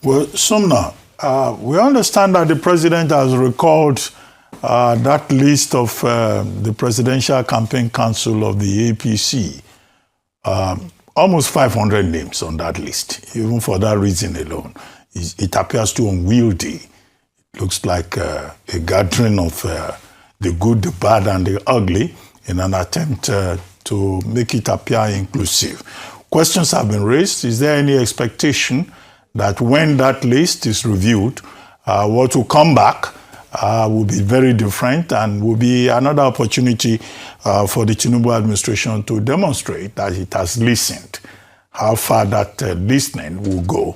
Well, Sumna, we understand that the president has recalled that list of the Presidential Campaign Council of the APC. Almost 500 names on that list. Even for that reason alone, it appears too unwieldy. It looks like a gathering of the good, the bad, and the ugly in an attempt to make it appear inclusive. Questions have been raised. Is there any expectation that when that list is reviewed, what will come back will be very different and will be another opportunity for the Tinubu administration to demonstrate that it has listened? How far that listening will go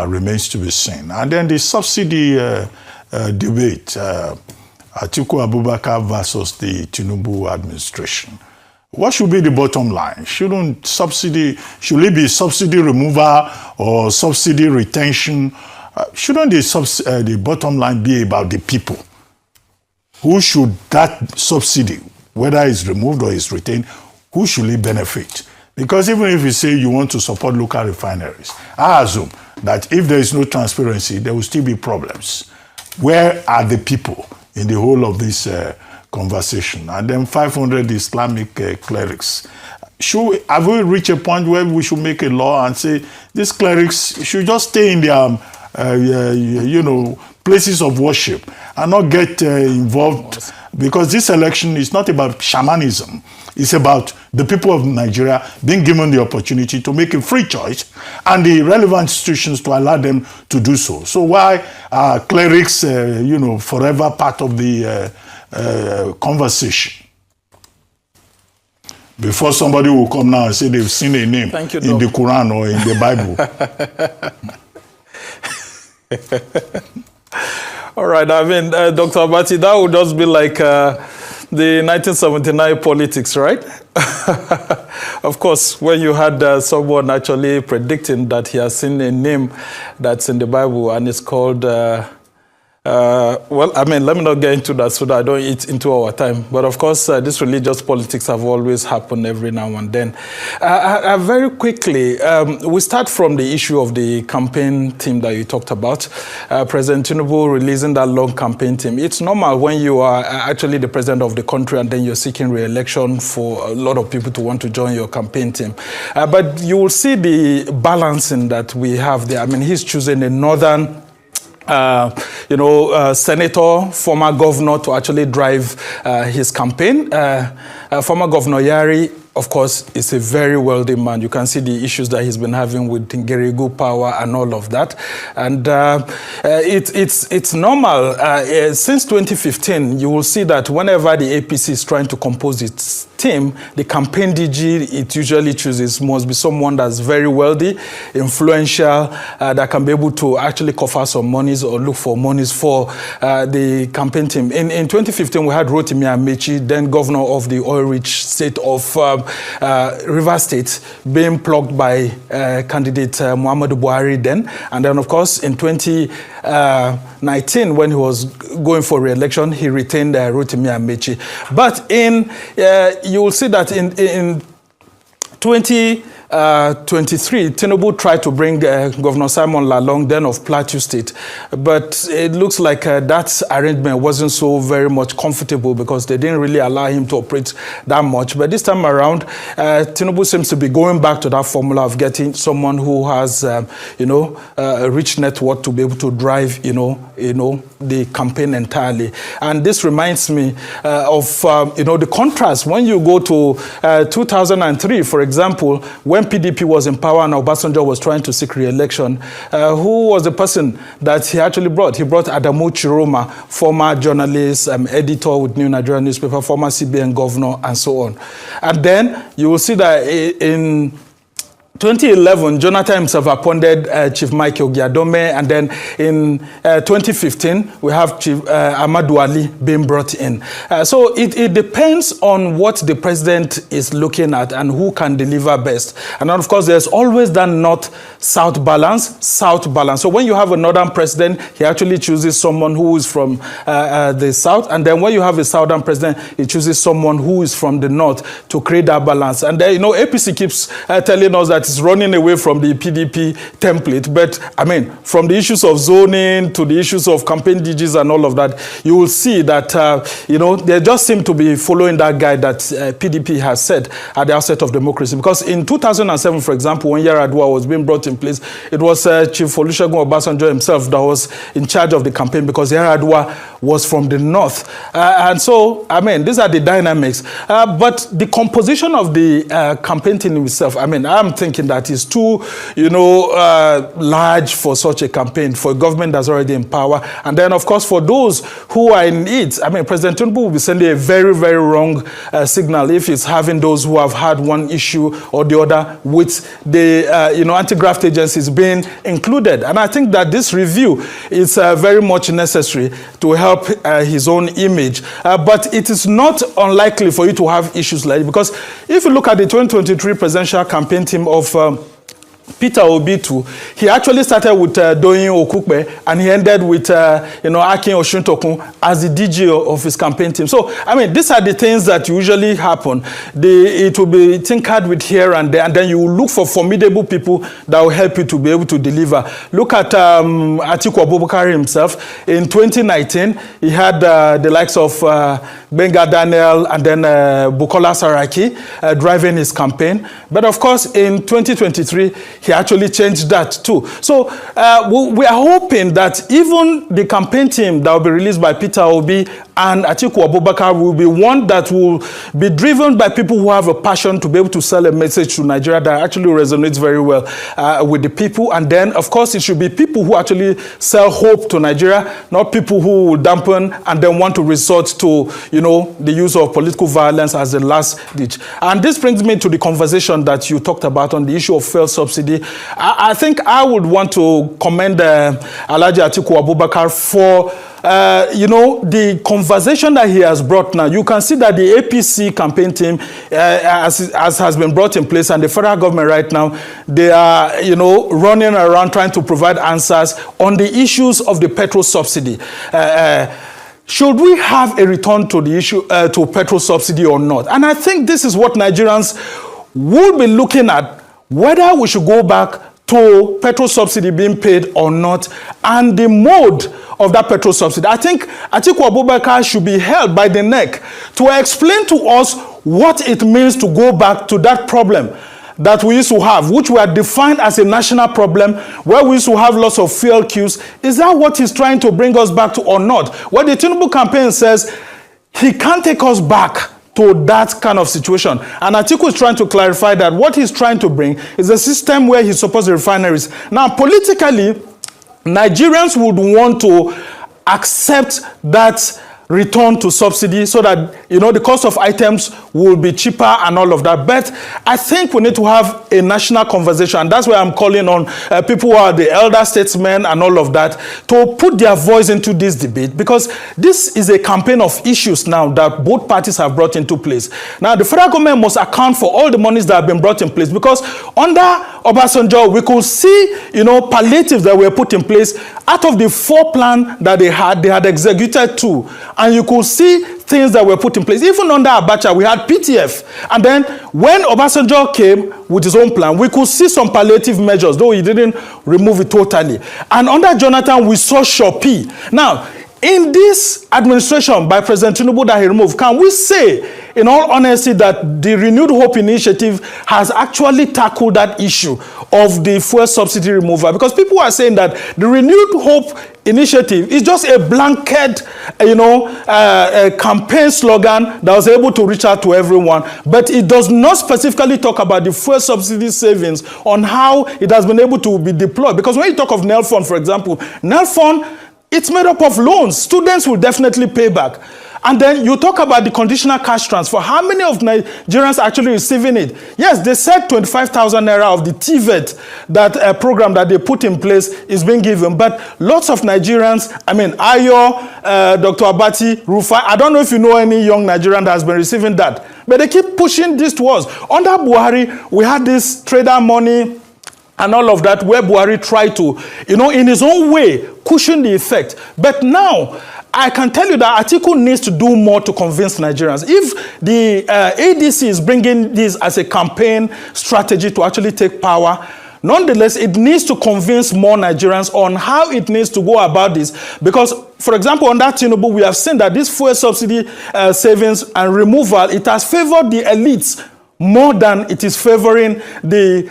remains to be seen. And then the subsidy debate, Atiku Abubakar versus the Tinubu administration. What should be the bottom line? Should it be subsidy removal or subsidy retention? Shouldn't the bottom line be about the people? Who should that subsidy, whether it's removed or it's retained, who should it benefit? Because even if you say you want to support local refineries, I assume that if there is no transparency, there will still be problems. Where are the people in the whole of this conversation? And then 500 Islamic clerics. Have we reached a point where we should make a law and say these clerics should just stay in their places of worship and not get involved? Because this election is not about shamanism. It's about the people of Nigeria being given the opportunity to make a free choice and the relevant institutions to allow them to do so. So why are clerics, forever part of the conversation? Before somebody will come now and say they've seen a name in the Quran or in the Bible. All right, I mean, Dr. Abati, that would just be like the 1979 politics, right? Of course, when you had someone actually predicting that he has seen a name that's in the Bible and it's called, well, I mean, let me not get into that so that I don't eat into our time. But of course, this religious politics have always happened every now and then. Very quickly, we start from the issue of the campaign team that you talked about. President Tinubu releasing that long campaign team. It's normal when you are actually the president of the country and then you're seeking re-election for a lot of people to want to join your campaign team. But you will see the balancing that we have there. I mean, he's choosing a northern senator, former governor to actually drive his campaign. Former Governor Yari, of course, is a very wealthy man. You can see the issues that he's been having with Ngerigu power and all of that. And it's normal. Since 2015, you will see that whenever the APC is trying to compose its team, the campaign DG it usually chooses must be someone that's very wealthy, influential, that can be able to actually cover some monies or look for monies for the campaign team. In 2015, we had Rotimi Amechi, then governor of the oil-rich state of River State, being plucked by candidate Muhammadu Buhari then. And then, of course, in 2019, when he was going for re-election, he retained Rotimi Amechi. But you will see that in 2023, Tinubu tried to bring Governor Simon Lalong, then of Plateau State. But it looks like that arrangement wasn't so very much comfortable because they didn't really allow him to operate that much. But this time around, Tinubu seems to be going back to that formula of getting someone who has, a rich network to be able to drive, the campaign entirely. And this reminds me of, the contrast. When you go to 2003, for example, when PDP was in power and Obasanjo was trying to seek re-election, who was the person that he actually brought? He brought Adamu Chiroma, former journalist, editor with New Nigerian newspaper, former CBN governor, and so on. And then you will see that in 2011, Jonathan himself appointed Chief Michael Giadome, and then in 2015, we have Chief Amadou Ali being brought in. So it depends on what the president is looking at and who can deliver best. And then, of course, there's always that north-south balance, south balance. So when you have a northern president, he actually chooses someone who is from the south. And then when you have a southern president, he chooses someone who is from the north to create that balance. And, APC keeps telling us that that is running away from the PDP template. But I mean, from the issues of zoning to the issues of campaign DGs and all of that, you will see that, they just seem to be following that guide that PDP has set at the outset of democracy. Because in 2007, for example, when Yar'Adua was being brought in place, it was Chief Olusegun Obasanjo himself that was in charge of the campaign, because Yar'Adua was from the north. And so, I mean, these are the dynamics. But the composition of the campaign team itself, I mean, I'm thinking that is too, large for such a campaign, for a government that's already in power. And then, of course, for those who are in it, I mean, President Tinubu will be sending a very, very wrong signal if he's having those who have had one issue or the other with the, anti-graft agencies being included. And I think that this review is very much necessary to help his own image. But it is not unlikely for you to have issues like it, because if you look at the 2023 presidential campaign team of Peter Obi too, he actually started with Doyin Okukpe, and he ended with Akin Osuntokun as the DG of his campaign team. So, I mean, these are the things that usually happen. It will be tinkered with here and there, and then you will look for formidable people that will help you to be able to deliver. Look at Atiku Abubakar himself. In 2019, he had the likes of Benga Daniel and then Bukola Saraki driving his campaign. But of course, in 2023, he actually changed that too. So we are hoping that even the campaign team that will be released by Peter Obi and Atiku Abubakar will be one that will be driven by people who have a passion to be able to sell a message to Nigeria that actually resonates very well with the people. And then, of course, it should be people who actually sell hope to Nigeria, not people who will dampen and then want to resort to, the use of political violence as the last ditch. And this brings me to the conversation that you talked about on the issue of fuel subsidy. I think I would want to commend Alhaji Atiku Abubakar for the conversation that he has brought now. You can see that the APC campaign team, as has been brought in place, and the federal government right now, they are, running around trying to provide answers on the issues of the petrol subsidy. Should we have a return to the issue to petrol subsidy or not? And I think this is what Nigerians will be looking at, whether we should go back to petrol subsidy being paid or not, and the mode of that petrol subsidy. I think Atiku Abubakar should be held by the neck to explain to us what it means to go back to that problem that we used to have, which were defined as a national problem, where we used to have lots of fuel queues. Is that what he's trying to bring us back to or not? What the Tinubu campaign says, he can't take us back to that kind of situation. And Atiku is trying to clarify that what he's trying to bring is a system where he supports the refineries. Now, politically, Nigerians would want to accept that return to subsidy so that, the cost of items will be cheaper and all of that. But I think we need to have a national conversation. And that's why I'm calling on people who are the elder statesmen and all of that to put their voice into this debate, because this is a campaign of issues now that both parties have brought into place. Now, the federal government must account for all the monies that have been brought in place, because under Obasanjo, we could see, palliatives that were put in place. Out of the 4 plans that they had executed 2. And you could see things that were put in place. Even under Abacha, we had PTF. And then when Obasanjo came with his own plan, we could see some palliative measures, though he didn't remove it totally. And under Jonathan, we saw Shopee. Now, in this administration by President Tinubu that he removed, can we say, in all honesty, that the Renewed Hope Initiative has actually tackled that issue of the fuel subsidy removal? Because people are saying that the Renewed Hope Initiative is just a blanket, a campaign slogan that was able to reach out to everyone, but it does not specifically talk about the fuel subsidy savings on how it has been able to be deployed. Because when you talk of NEL Fund, for example, NEL Fund, it's made up of loans. Students will definitely pay back. And then you talk about the conditional cash transfer. How many of Nigerians are actually receiving it? Yes, they said 25,000 naira of the TVET, that program that they put in place, is being given. But lots of Nigerians, Ayo, Dr. Abati, Rufai, I don't know if you know any young Nigerian that has been receiving that. But they keep pushing this towards. Under Buhari, we had this trader money and all of that, where Buhari tried to, in his own way, cushion the effect. But now, I can tell you that Atiku needs to do more to convince Nigerians. If the ADC is bringing this as a campaign strategy to actually take power, nonetheless, it needs to convince more Nigerians on how it needs to go about this. Because, for example, on that Tinubu, we have seen that this fuel subsidy savings and removal, it has favored the elites more than it is favoring the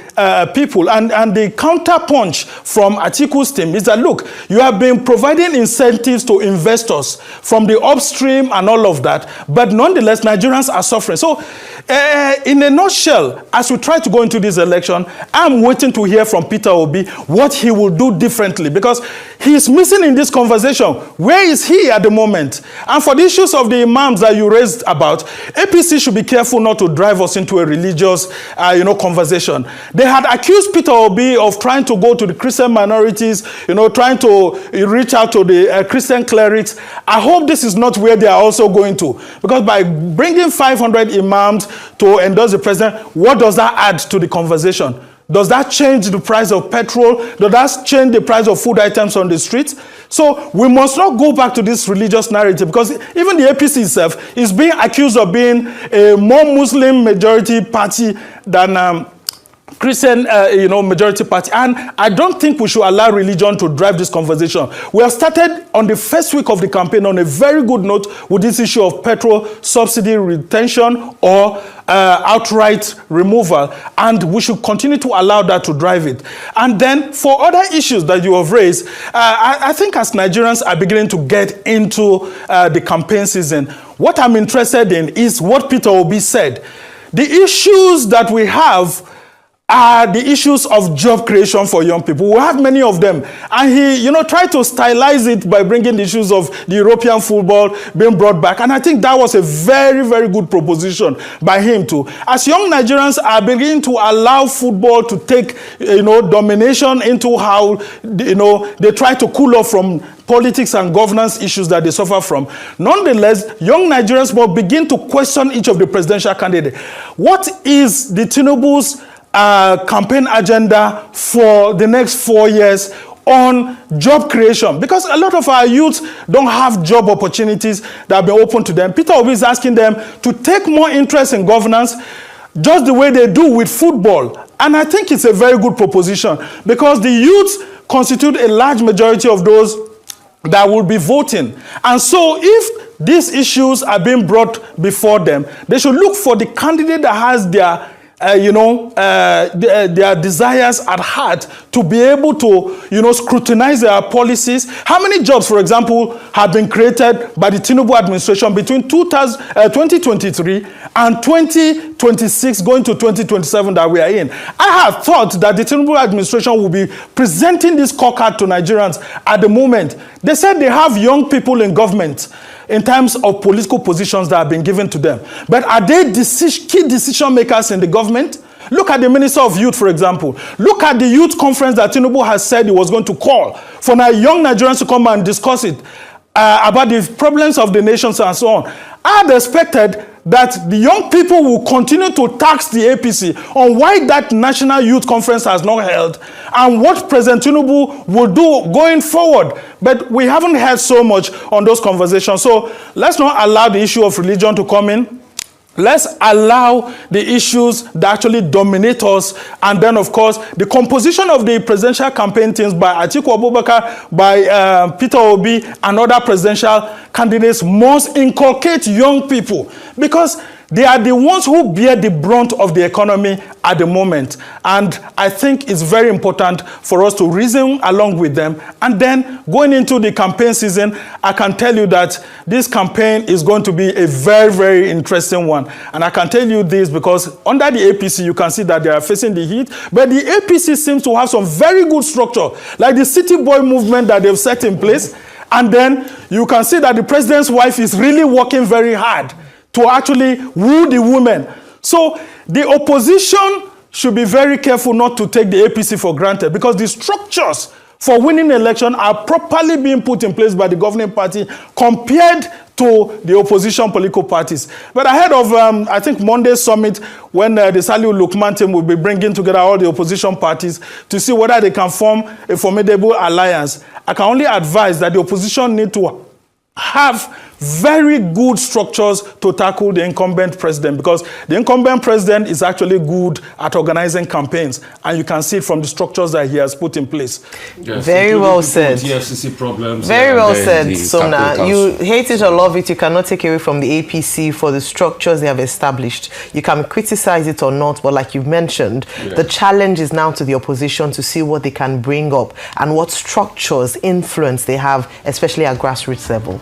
people. And the counterpunch from Atiku's team is that, look, you have been providing incentives to investors from the upstream and all of that, but nonetheless, Nigerians are suffering. So, in a nutshell, as we try to go into this election, I'm waiting to hear from Peter Obi what he will do differently, because he's missing in this conversation. Where is he at the moment? And for the issues of the imams that you raised about, APC should be careful not to drive us into a religious, conversation. They had accused Peter Obi of trying to go to the Christian minorities, trying to reach out to the Christian clerics. I hope this is not where they are also going to, because by bringing 500 imams to endorse the president, what does that add to the conversation? Does that change the price of petrol? Does that change the price of food items on the streets? So we must not go back to this religious narrative, because even the APC itself is being accused of being a more Muslim majority party than Christian, majority party. And I don't think we should allow religion to drive this conversation. We have started on the first week of the campaign on a very good note with this issue of petrol subsidy retention or outright removal, and we should continue to allow that to drive it. And then for other issues that you have raised, I think as Nigerians are beginning to get into the campaign season, what I'm interested in is what Peter Obi said. The issues that we have are the issues of job creation for young people. We have many of them. And he, tried to stylize it by bringing the issues of the European football being brought back. And I think that was a very, very good proposition by him too. As young Nigerians are beginning to allow football to take, domination into how, they try to cool off from politics and governance issues that they suffer from. Nonetheless, young Nigerians will begin to question each of the presidential candidates. What is the Tinubu's campaign agenda for the next 4 years on job creation? Because a lot of our youth don't have job opportunities that have been open to them. Peter Obi is asking them to take more interest in governance, just the way they do with football. And I think it's a very good proposition, because the youth constitute a large majority of those that will be voting. And so if these issues are being brought before them, they should look for the candidate that has their their desires at heart, to be able to, scrutinize their policies. How many jobs, for example, have been created by the Tinubu administration between 2023 and 2026 going to 2027 that we are in? I have thought that the Tinubu administration will be presenting this scorecard to Nigerians at the moment. They said they have young people in government in terms of political positions that have been given to them. But are they key decision makers in the government? Look at the Minister of Youth, for example. Look at the youth conference that Tinubu has said he was going to call for young Nigerians to come and discuss it about the problems of the nations and so on. I had expected that the young people will continue to tax the APC on why that National Youth Conference has not held and what President Tinubu will do going forward. But we haven't heard so much on those conversations. So let's not allow the issue of religion to come in. Let's allow the issues that actually dominate us. And then, of course, the composition of the presidential campaign teams by Atiku Abubakar, by Peter Obi, and other presidential candidates must inculcate young people, because they are the ones who bear the brunt of the economy at the moment. And I think it's very important for us to reason along with them. And then going into the campaign season, I can tell you that this campaign is going to be a very, very interesting one. And I can tell you this because under the APC, you can see that they are facing the heat. But the APC seems to have some very good structure, like the City Boy movement that they've set in place. And then you can see that the president's wife is really working very hard to actually woo the women. So the opposition should be very careful not to take the APC for granted, because the structures for winning election are properly being put in place by the governing party compared to the opposition political parties. But ahead of, I think, Monday's summit, when the Saliu Lukman team will be bringing together all the opposition parties to see whether they can form a formidable alliance, I can only advise that the opposition need to have very good structures to tackle the incumbent president, because the incumbent president is actually good at organizing campaigns, and you can see it from the structures that he has put in place. Yes, very well said. FCC problems. Very well said, Somna. You hate it or love it, you cannot take away from the APC for the structures they have established. You can criticize it or not, but like you've mentioned, the challenge is now to the opposition to see what they can bring up and what structures, influence they have, especially at grassroots level.